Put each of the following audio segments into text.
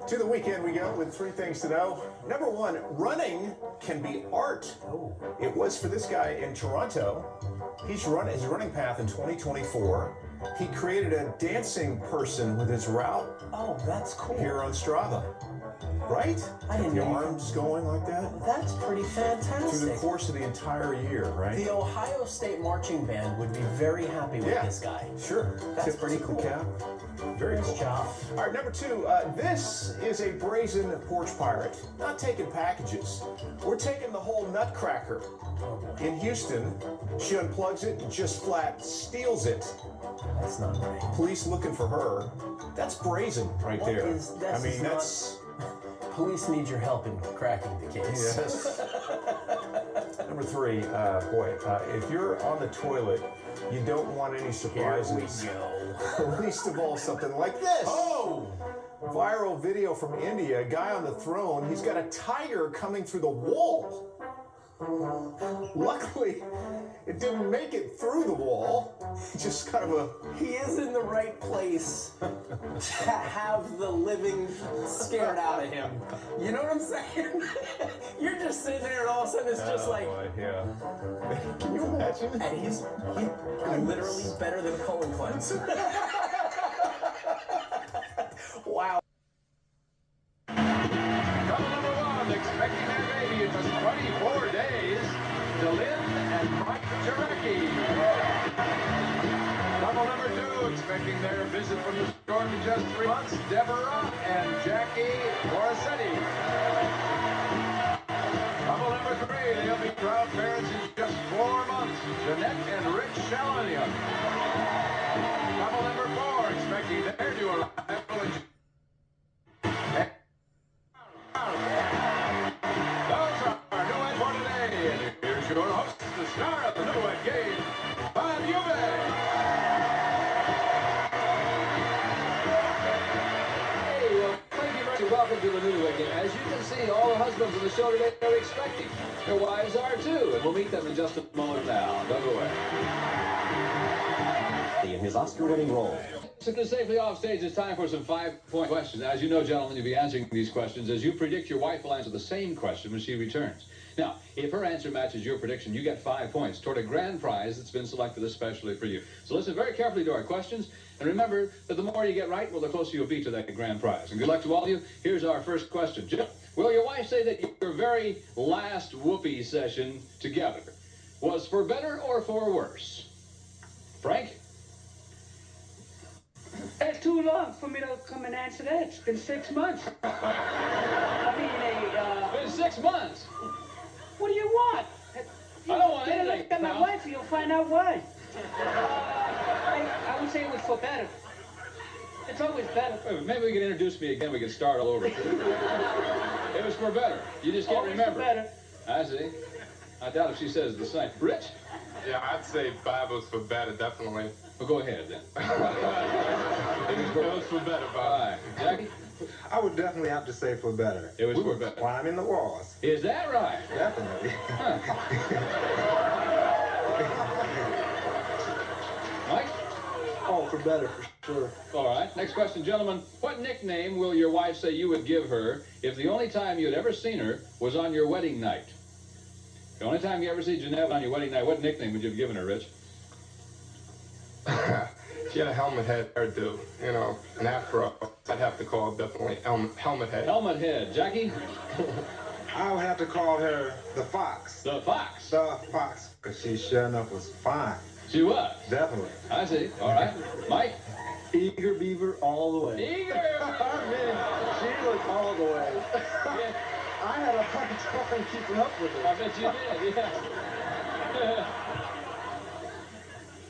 To the weekend we go with 3 things to know. Number 1, running can be art. It was for this guy in Toronto. His running path in 2024. He created a dancing person with his route. Oh, that's cool. Here on Strava. Right? I didn't the know arms going like that. That's pretty fantastic. Through the course of the entire year, right? The Ohio State Marching Band would be very happy with this guy. Sure. That's pretty cool. Cap. Very cool. Nice job. All right, number 2. This is a brazen porch pirate. Not taking packages. We're taking the whole nutcracker. In Houston, she unplugs it and just flat steals it. That's not right. Police looking for her. That's brazen right there. That's... Police need your help in cracking the case. Yes. Number 3, if you're on the toilet, you don't want any surprises. Here we go. Least of all, something like this. Oh! Viral video from India, a guy on the throne, he's got a tiger coming through the wall. Luckily, it didn't make it through the wall. Just kind of He is in the right place to have the living scared out of him. You know what I'm saying? You're just sitting there and all of a sudden it's just like... Boy, yeah. Can you imagine? And he's literally better than colon cleanse. Wow. Couple number 1, expecting their baby in just 24 days. Delin and Mike Jarecki. Couple number 2, expecting their visit from the storm in just 3 months. Deborah and Jackie Morissette. Couple number 3, they'll be proud parents in just 4 months. Jeanette and Rick Shalanian. Couple number 4, expecting their new arrival in your host, the star of the Newlywed Game, Bob Eubank. Hey, well, thank you very much. Welcome to the Newlywed Game. As you can see, all the husbands on the show today are expecting. Their wives are too, and we'll meet them in just a moment now. Don't go away. In his Oscar-winning role. Sitting safely off stage, it's time for some 5-point questions. As you know, gentlemen, you'll be answering these questions as you predict your wife will answer the same question when she returns. Now, if her answer matches your prediction, you get 5 points toward a grand prize that's been selected especially for you. So listen very carefully to our questions, and remember that the more you get right, well, the closer you'll be to that grand prize. And good luck to all of you. Here's our first question. Jim, will your wife say that your very last whoopee session together was for better or for worse? Frank? It's too long for me to come and answer that. It's been 6 months. It's been 6 months. What do you want? I don't want anything. Look at my wife and you'll find out why. I would say it was for better. It's always better. Maybe we can introduce me again. We can start all over. It was for better. You just can't Always remember. for better. I see. I doubt if she says the same. Rich? Yeah, I'd say 5 was for better, definitely. Well, go ahead then. It was for better, All Bob. right. Jackie? I would definitely have to say for better. It was we for were better. climbing the walls. Is that right? Definitely. Huh. Mike? Oh, for better, for sure. All right. Next question, gentlemen. What nickname will your wife say you would give her if the only time you'd ever seen her was on your wedding night? The only time you ever see Jeanette on your wedding night, what nickname would you have given her, Rich? She had a helmet head hairdo, you know, an afro. I'd have to call it definitely helmet head. Helmet head. Jackie? I would have to call her the Fox. The Fox. The Fox, because she sure enough was fine. She was. Definitely. I see. All right. Mike? Eager Beaver all the way. Eager! I mean, she was all the way. Yeah. I had a hard time keeping up with her. I bet you did, yeah.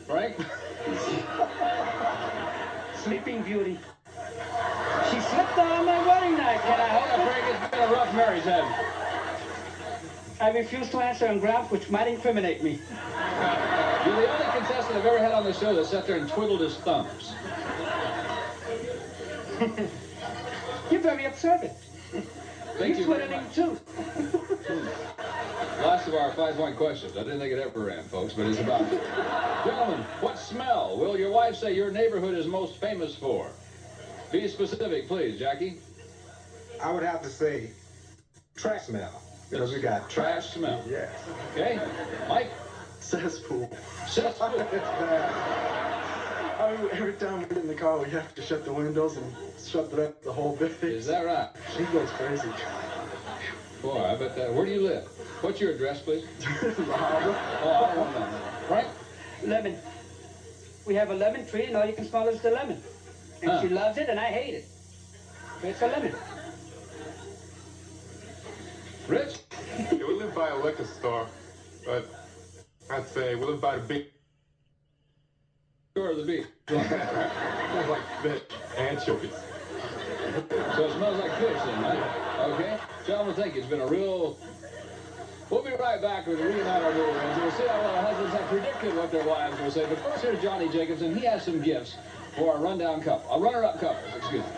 Frank? Sleeping Beauty. She slept on my wedding night. Can I help it? Frank, it's been a rough marriage, hasn't it? I refuse to answer on grounds which might incriminate me. You're the only contestant I've ever had on the show that sat there and twiddled his thumbs. You're very observant. Thank you You're very twiddling much. too. Last of our 5-point questions. I didn't think it ever ran, folks, but it's about it. Gentlemen, what smell will your wife say your neighborhood is most famous for? Be specific, please, Jackie. I would have to say trash smell. Because we got Trash smell. Yes. Okay, Mike? Cesspool. Cesspool. It's bad. I mean, every time we get in the car, we have to shut the windows and shut the whole building. Is that right? She goes crazy. Boy, I bet that. Where do you live? What's your address, please? Oh, I don't know. Frank? Lemon. We have a lemon tree, and all you can smell is the lemon. And she loves it, and I hate it. But it's a lemon. Rich? Yeah, we live by a liquor store, but I'd say we live by the beach. Or the beach? Smells like fish, anchovies. So it smells like fish then, right? Okay. Gentlemen, thank you. It's been a real... We'll be right back with reunite our newlyweds. We'll see how our husbands have predicted what their wives will say. But first, here's Johnny Jacobson. He has some gifts for our rundown couple. A runner-up couple, excuse me.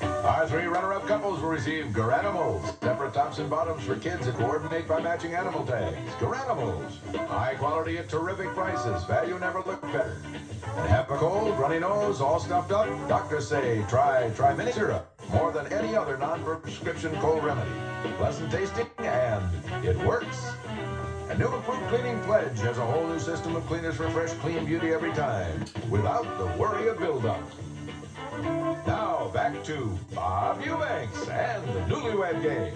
Our three runner-up couples will receive Garanimals, separate tops and bottoms for kids that coordinate by matching animal tags. Garanimals, high quality at terrific prices. Value never looked better. And have a cold, runny nose, all stuffed up? Doctors say try mini syrup. More than any other non-prescription cold remedy. Pleasant tasting, and it works. A new improved cleaning pledge has a whole new system of cleaners for fresh, clean beauty every time, without the worry of buildup. Now, back to Bob Eubanks and the Newlywed Game.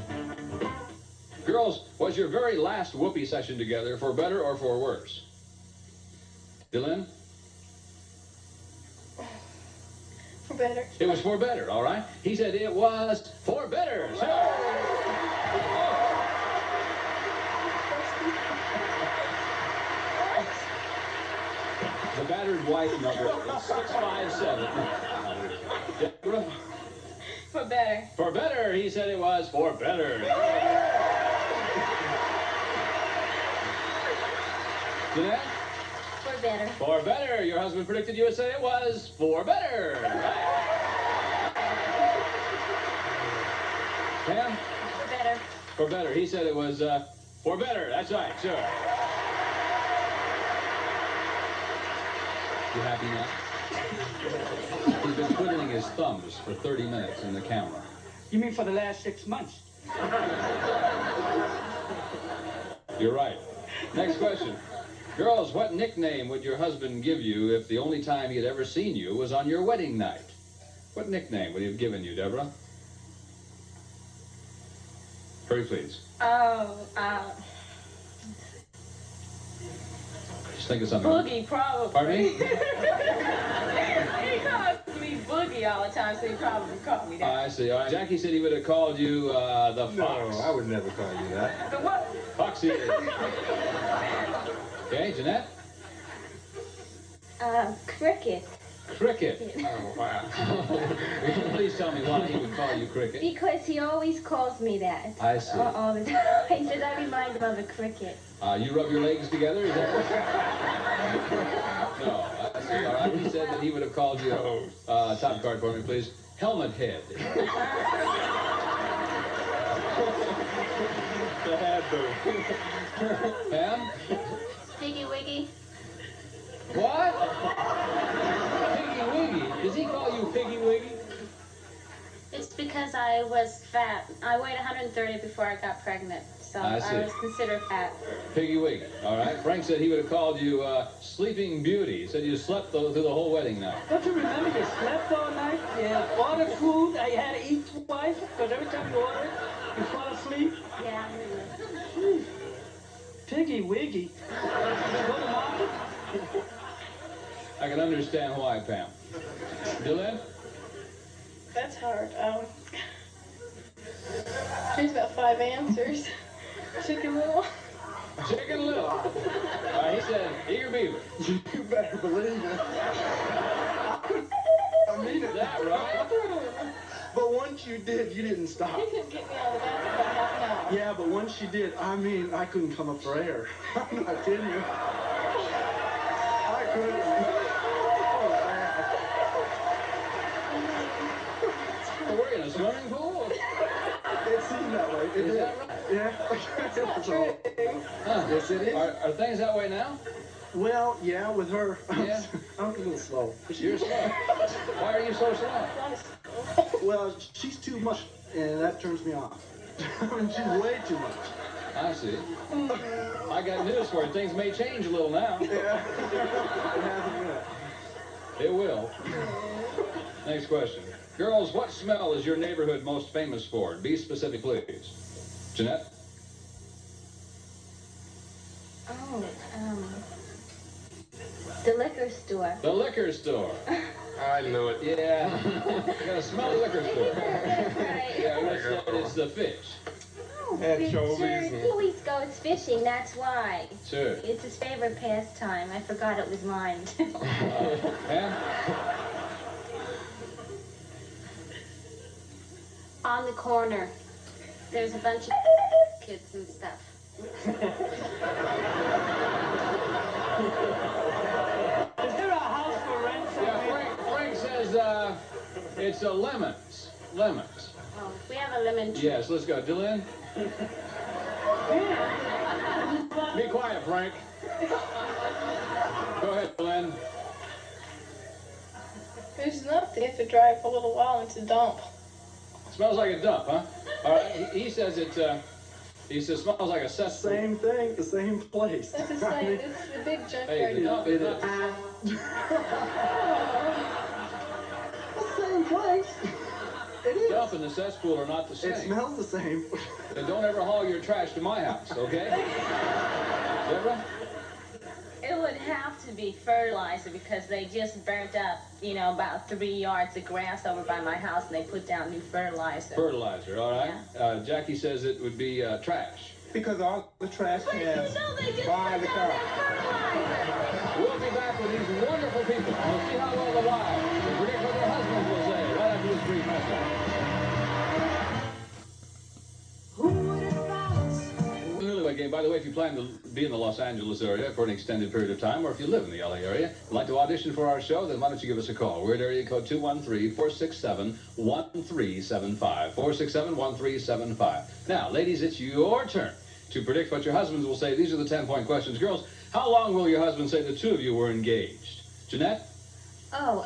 Girls, was your very last whoopee session together for better or for worse? Dylan? For better. It was for better, all right? He said it was for better. Sure. The battered wife number is 657. Deborah? For better. For better, he said it was for better. Jeanette? For better. For better. Your husband predicted you would say it was for better. Pam? For better. For better. He said it was for better. That's right, sure. You happy now? He's been twiddling his thumbs for 30 minutes in the camera. You mean for the last 6 months? You're right. Next question. Girls, what nickname would your husband give you if the only time he had ever seen you was on your wedding night? What nickname would he have given you, Deborah? Hurry, please. Just think of something. Boogie, probably. Pardon me? He calls me Boogie all the time, so he probably called me that. I see. All right. Jackie said he would have called you the Fox. No, I would never call you that. The what? Foxy. Okay, Jeanette? Cricket. Cricket. Oh, wow. Please tell me why he would call you Cricket. Because he always calls me that. I see. All the time. He says I remind him of a cricket. You rub your legs together? Is that No. I see. All right. He said that he would have called you, top card for me, please. Helmet Head. The head, though. Pam? Piggy Wiggy. What? Piggy Wiggy? Does he call you Piggy Wiggy? It's because I was fat. I weighed 130 before I got pregnant, so I see. I was considered fat. Piggy Wiggy. All right. Frank said he would have called you Sleeping Beauty. He said you slept through the whole wedding night. Don't you remember you slept all night? You ordered food, I had to eat twice, because every time you ordered, you fall asleep? Yeah, I remember. Piggy Wiggy. Go to market? I can understand why, Pam. Dylan? That's hard. There's about 5 answers. Chicken Little. Chicken Little. He said, Eager Beaver. You better believe it. I mean it. Is that right? But once you did, you didn't stop. You couldn't get me out of the bathroom for half an hour. Yeah, but once you did, I mean, I couldn't come up for air. I'm not kidding you. I couldn't. Oh, man. We're in a swimming pool. It seemed that way. It Is did. that right? Yeah. It was all. Huh. Yes, it is. Are things that way now? Well, yeah, with her. Yeah. I'm a little slow. You're slow. Why are you so slow? Well, she's too much, and that turns me off. She's way too much. I see. I got news for you. Things may change a little now. Yeah. It hasn't yet. It will. Next question. Girls, what smell is your neighborhood most famous for? Be specific, please. Jeanette? Oh, the liquor store. The liquor store. I knew it. Yeah. You got a smelly liquor store. Right. Yeah, it's the fish. Oh, Anchovies sure. and- He always goes fishing, that's why. Sure. It's his favorite pastime. I forgot it was mine. Pam? On the corner, there's a bunch of kids and stuff. Is there a house for rent Yeah, somewhere? Frank says it's a lemons. Lemons. Oh, we have a lemon tree. Yes, let's go. Dylan? Be quiet, Frank. Go ahead, Dylan. There's nothing if it drive a little while into dump. Smells like a dump, huh? All right, he says it, he says smells like a cesspool. Same thing, the same place. That's the same. It's the big Hey, the junkyard. dump is not The same place. It the is. dump and the cesspool are not the same. It smells the same. Then don't ever haul your trash to my house, okay? Deborah? It would have to be fertilizer because they just burnt up, about 3 yards of grass over by my house and they put down new fertilizer. Fertilizer, all right. Jackie says it would be trash. Because all the trash But you cans know they just buy put the down car. that fertilizer. We'll be back with these wonderful people. We'll see how well the wives can predict what their husbands will say right after this brief message. Newlywed Game. By the way, if you plan to be in the Los Angeles area for an extended period of time, or if you live in the LA area, and like to audition for our show, then why don't you give us a call? We're at area code 213-467-1375. 467-1375. Now, ladies, it's your turn to predict what your husbands will say. These are the 10-point questions. Girls, how long will your husband say the two of you were engaged? Jeanette? Oh,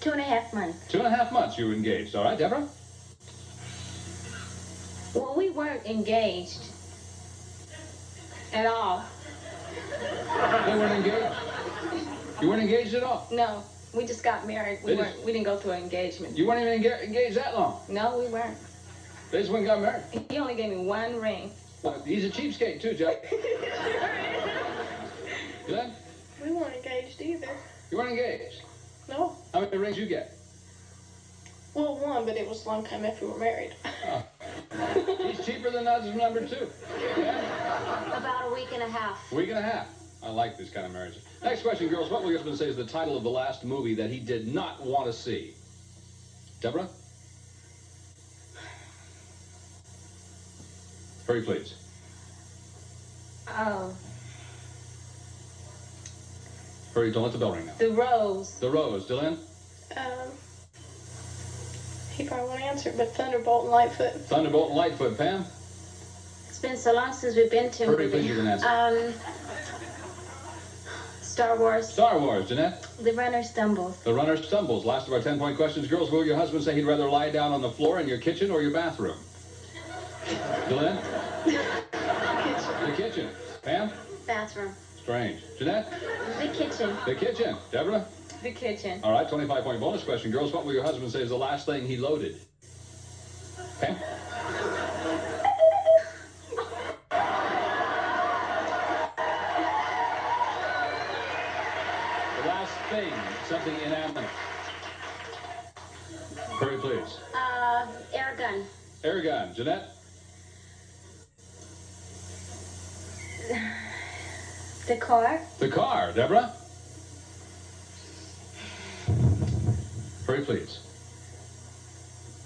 2.5 months. 2.5 months you were engaged. All right, Deborah? Well, we weren't engaged at all. They weren't engaged. You weren't engaged at all. No, we just got married. We They just- didn't go through an engagement. You weren't even engaged that long. No, we weren't. They just went and got married. He only gave me one ring. Well, he's a cheapskate too, Jack. Glenn, We weren't engaged either. you weren't engaged. No. How many rings you get? Well, one, but it was a long time after we were married. He's cheaper than us number two. Yeah? About a week and a half. Week and a half. I like this kind of marriage. Next question, girls. What will your husband say is the title of the last movie that he did not want to see? Deborah? Hurry, please. Oh, Hurry, don't let the bell ring now. The Rose. The Rose. Dylan? He probably won't answer, but Thunderbolt and Lightfoot. Thunderbolt and Lightfoot. Pam? It's been so long since we've been to a Hurry, movie. please, you can answer. Star Wars. Star Wars. Jeanette? The Runner Stumbles. The runner stumbles. Last of our 10-point questions. Girls, will your husband say he'd rather lie down on the floor in your kitchen or your bathroom? Dylan? The kitchen. Pam? Bathroom. Strange. Jeanette? The kitchen. The kitchen. Deborah? The kitchen. All right, 25-point bonus question. Girls, what will your husband say is the last thing he loaded? Pam? The last thing, something inanimate. Hurry, please. Air gun. Air gun. Jeanette? The car. The car. Deborah? Hurry, please.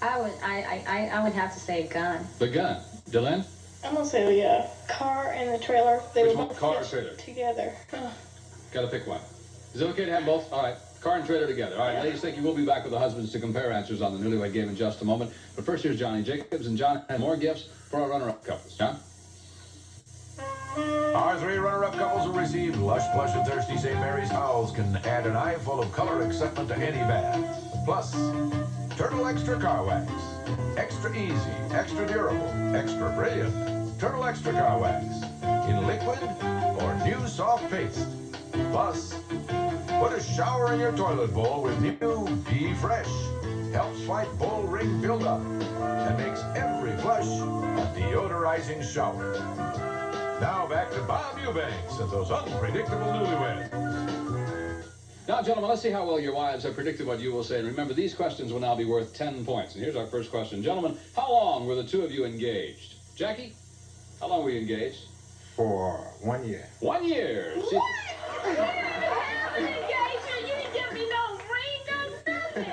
I would have to say gun. The gun. Dylan? I'm gonna say the car and the trailer. They Which were one? both Car or hitched trailer? together. Gotta pick one. Is it okay to have both? All right. Car and trailer together. All right, ladies, thank you. We'll be back with the husbands to compare answers on the Newlywed Game in just a moment. But first, here's Johnny Jacobs, and John has more gifts for our runner-up couples. John? Our 3 runner-up couples will receive Lush, Plush, and Thirsty St. Mary's towels can add an eye full of color excitement to any bath. Plus, Turtle Extra Car Wax. Extra easy, extra durable, extra brilliant. Turtle Extra Car Wax. In liquid or new soft paste. Plus, put a shower in your toilet bowl with new Be Fresh. Helps fight bowl ring buildup and makes every flush a deodorizing shower. Now back to Bob Eubanks and those unpredictable newlyweds. Now, gentlemen, let's see how well your wives have predicted what you will say. And remember, these questions will now be worth 10 points. And here's our first question. Gentlemen, how long were the two of you engaged? Jackie, how long were you engaged? For 1 year. 1 year. What? You didn't have an engagement. You didn't give me no ring, no nothing.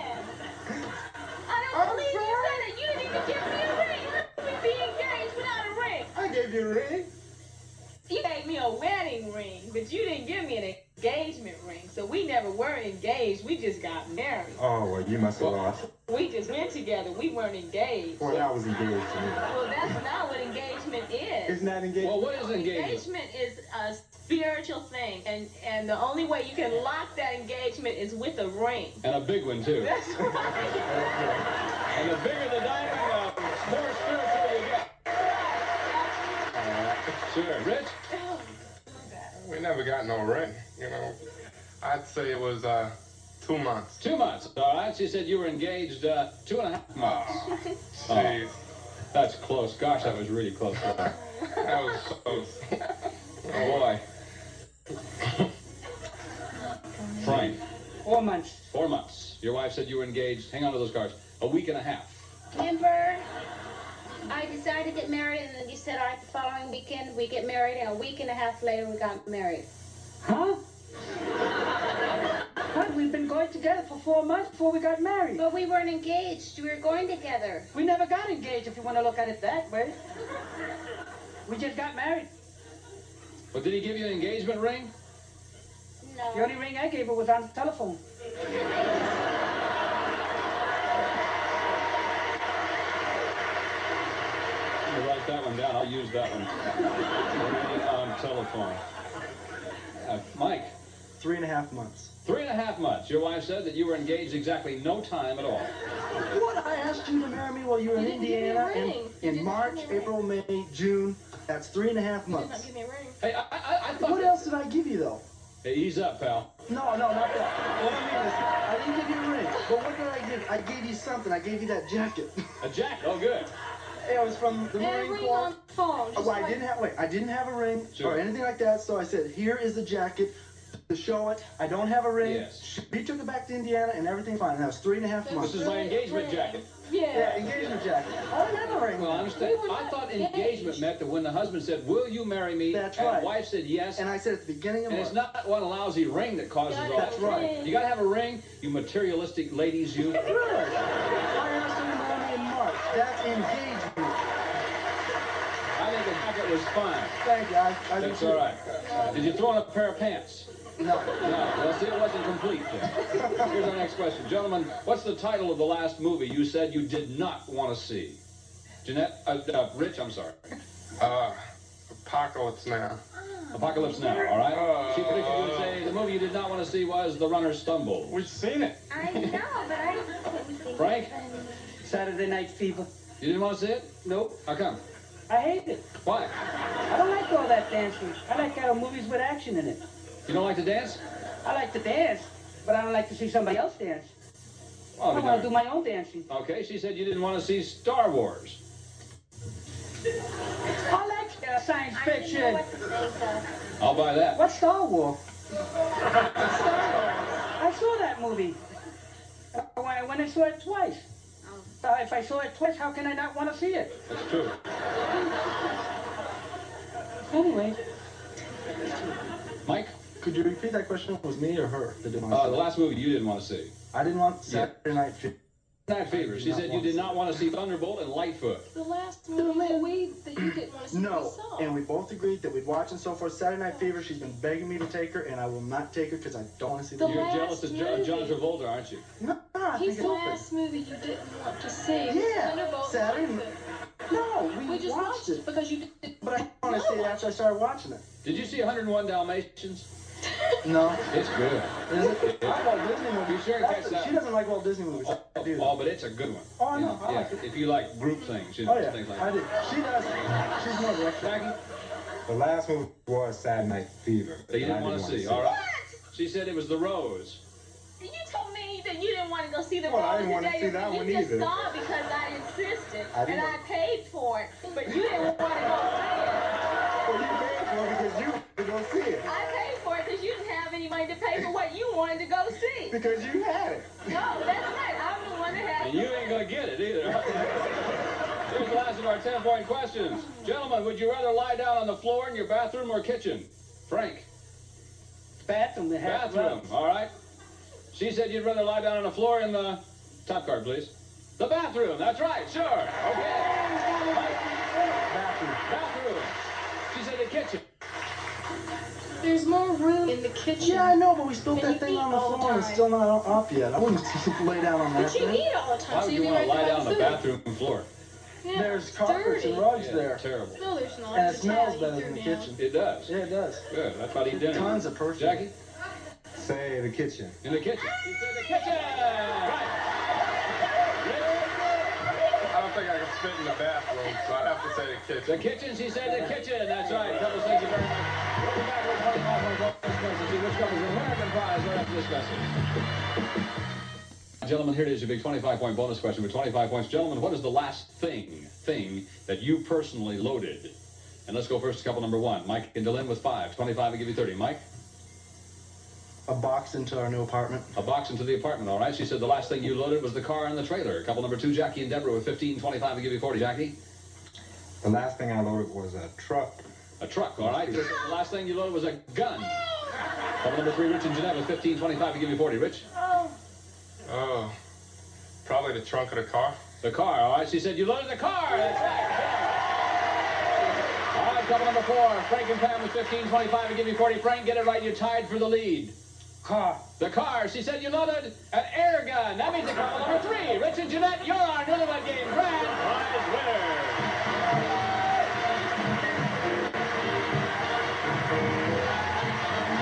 I don't believe you said it. You didn't even give me a ring. How can we be engaged without a ring? I gave you a ring. You gave me a wedding ring, but you didn't give me an engagement ring. So we never were engaged. We just got married. Oh, well, you must have lost. We just went together. We weren't engaged. Well, I was engaged to me. Well, that's not what engagement is. Isn't that engagement? Well, what is engagement? Engagement is a spiritual thing, and the only way you can lock that engagement is with a ring. And a big one, too. That's right. And the bigger the diamond, the more spiritual you get. Sure. Rich? We never got no ring, you know. I'd say it was 2 months. 2 months. All right. She said you were engaged 2.5 months. Jeez. That's close. Gosh, that was really close. That was close. Oh, boy. Frank, 4 months. 4 months. Your wife said you were engaged, hang on to those cards, a week and a half. Remember, I decided to get married, and then you said, all right, the following weekend we get married, and a week and a half later we got married. Huh? What? We've been going together for 4 months before we got married. But we weren't engaged. We were going together. We never got engaged, if you want to look at it that way. We just got married. But did he give you an engagement ring? No. The only ring I gave her was on the telephone. Let me write that one down. I'll use that one. Ring on telephone. Mike, 3.5 months. 3.5 months. Your wife said that you were engaged exactly no time at all. What? I asked you to marry me while you were in didn't give me a Indiana ring. You in didn't March, give me a ring. April, May, June. That's 3.5 You did not months. give me a ring. Hey, I thought... What else did I give you, though? Hey, ease up, pal. No, not that. What I mean is, I didn't give you a ring. But what did I give? I gave you something. I gave you that jacket. A jacket. Oh, good. It was from the And a Marine ring Corps. on the phone. Just Well, I like- didn't have. Wait, I didn't have a ring Sure. or anything like that. So I said, "Here is the jacket to show it. I don't have a ring." Yes. He took it back to Indiana, and everything fine. And that was 3.5 months. This is my engagement Ring. jacket. Yeah, engagement jacket. I didn't have a ring. Well, I understand. We were I not thought engaged. engagement meant that when the husband said, "Will you marry me?" That's and right. the wife said yes, And I said at the beginning of and it's March. not one lousy ring that causes all That's right. You gotta have a ring, you materialistic ladies, you. Really? I asked him to marry me in March. That's engagement. I think the jacket was fine. Thank you. I That's do all too. right. Did you throw in a pair of pants? No. No. Well, see, it wasn't complete then. Here's our next question. Gentlemen, what's the title of the last movie you said you did not want to see? Jeanette, Rich, I'm sorry. Apocalypse Now. Apocalypse Now, all right? She predicted you would say the movie you did not want to see was The Runner Stumble. We've seen it. I know, but I couldn't think Frank? of any. Saturday Night Fever. You didn't want to see it? Nope. How come? I hate it. Why? I don't like all that dancing. I like movies with action in it. You don't like to dance? I like to dance, but I don't like to see somebody else dance. Oh, I want to do my own dancing. Okay, she said you didn't want to see Star Wars. I like science I didn't know fiction. what to think of. I'll buy that. What's Star Wars? I saw that movie. When I saw it twice. If I saw it twice, how can I not want to see it? That's true. Anyway, Mike? Could you repeat that question? Was me or her that didn't want to The see it? last movie you didn't want to see. I didn't want Saturday Night Fever. Night Fever. She said you did not want to see Thunderbolt and Lightfoot. The last movie that you didn't want to see. No, we saw. and we both agreed that we'd watch and so forth. Saturday Night Fever, she's been begging me to take her, and I will not take her because I don't want to see the The You're last jealous of John movie. Travolta, aren't you? No, I He's think the it's open. last movie you didn't want to see. Yeah, Thunderbolt Saturday. Lightfoot. No, we just watched it. because you did. But I want to see it after I started watching it. Did you see 101 Dalmatians? No. It's good. Is it? I like Disney movies. You sure catch that? She doesn't like Walt Disney movies. I do. Oh, but it's a good one. Oh, I You know. I like it. If you like group things, you know, Oh, yeah. things like I that. do. She does. She's more direct. Jackie? The last movie was Saturday Night Fever. That you didn't want to see. All right. She said it was The Rose. You told me that you didn't want to go see the Well, I Rose didn't want to today. see that one You just either. saw it because I insisted, I didn't and I paid for it. But you didn't want to go see it. Well, you paid for it because you wanted to go see it. I paid for it because you didn't have any money to pay for what you wanted to go see. Because you had it. No, that's right. I'm the one that had And you ain't going to get it either. Here's the last of our 10-point questions. Gentlemen, would you rather lie down on the floor in your bathroom or kitchen? Frank? Bathroom, they have Bathroom, all right. She said you'd rather lie down on the floor in the... Top card, please. The bathroom, that's right, sure. Okay. Bathroom. She said the kitchen. There's more room in the kitchen. Yeah, I know, but we spilled And that you thing eat on the all the floor and it's time. still not up yet. I wouldn't lay down on that But you thing. eat all the time, Why so would you'd you be want right to lie there down on on the the food. bathroom floor? Yeah, There's it's carpets dirty. and rugs Yeah, there. terrible. No, there's not. And it It's a smells towel you better threw than the down. kitchen. It does. Yeah, it does. Good, that's why I eat dinner. Tons of perfume. Jackie? Say the kitchen. In the kitchen. She said the kitchen. Right. I don't think I can fit in the bathroom, so I have to say the kitchen. The kitchen, she said the kitchen. That's right. Couples, thank you very much. We'll be back with 25 more questions to see which couples win American prize right after this message. Gentlemen, here it is, your big 25-point bonus question with 25 points. Gentlemen, what is the last thing that you personally loaded? And let's go first to couple number one. Mike and Dylan with 5. 25 will give you 30. Mike? A box into our new apartment. A box into the apartment, all right. She said the last thing you loaded was the car and the trailer. Couple number 2, Jackie and Deborah with 15. 25 will give you 40. Jackie? The last thing I loaded was a truck. A truck, all right. The last thing you loaded was a gun. Couple number 3, Rich and Jeanette with 15. 25 will give you 40. Rich? Oh, probably the trunk of the car. The car, all right. She said you loaded the car. That's right. All right, couple number 4, Frank and Pam with 15. 25 will give you 40. Frank, get it right. You're tied for the lead. Car. The car. She said you loaded an air gun. That means the couple number 3, Rich and Jeanette, you're our Newlywed Game grand prize winner.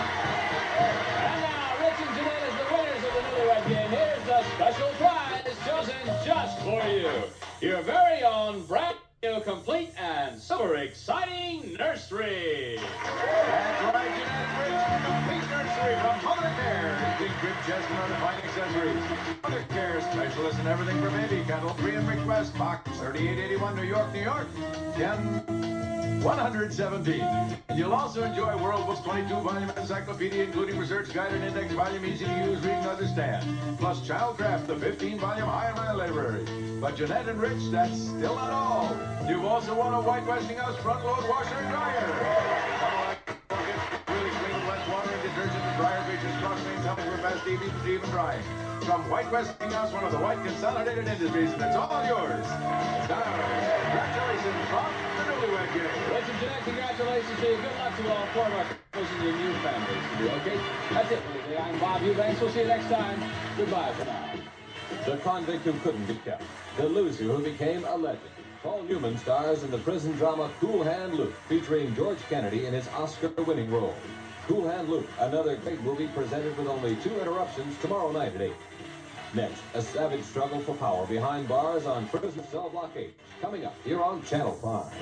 And now, Rich and Jeanette is the winners of the Newlywed Game. Here's the special prize chosen just for you. Your very own brand new, complete, and super exciting nursery. That's right, Jeanette and Rich, the complete nursery from Mother Care. Big crib chest and other fine accessories. Mother Care specialist in everything for baby. Cattle 3 and request box 3881 New York, New York. 117. And you'll also enjoy World Book's 22-volume encyclopedia, including research guide and index volume, easy to use, read, and understand. Plus Childcraft, the 15-volume high-mile library. But Jeanette and Rich, that's still not all. You've also won a White Westinghouse front-load washer and dryer. Really clean, less water and detergent and dryer features cross-clean, helping for fast even drying. From White Westinghouse, one of the white consolidated industries, and it's all yours. Now, congratulations from the Newlywed Game. Rich and Jeanette, congratulations to you. Good luck to all 4 of our couples and your new families. Okay? That's it for today. I'm Bob Eubanks. We'll see you next time. Goodbye for now. The convict who couldn't be kept. The loser who became a legend. Paul Newman stars in the prison drama Cool Hand Luke, featuring George Kennedy in his Oscar-winning role. Cool Hand Luke, another great movie presented with only 2 interruptions tomorrow night at 8. Next, a savage struggle for power behind bars on prison cell block 8. Coming up here on Channel 5.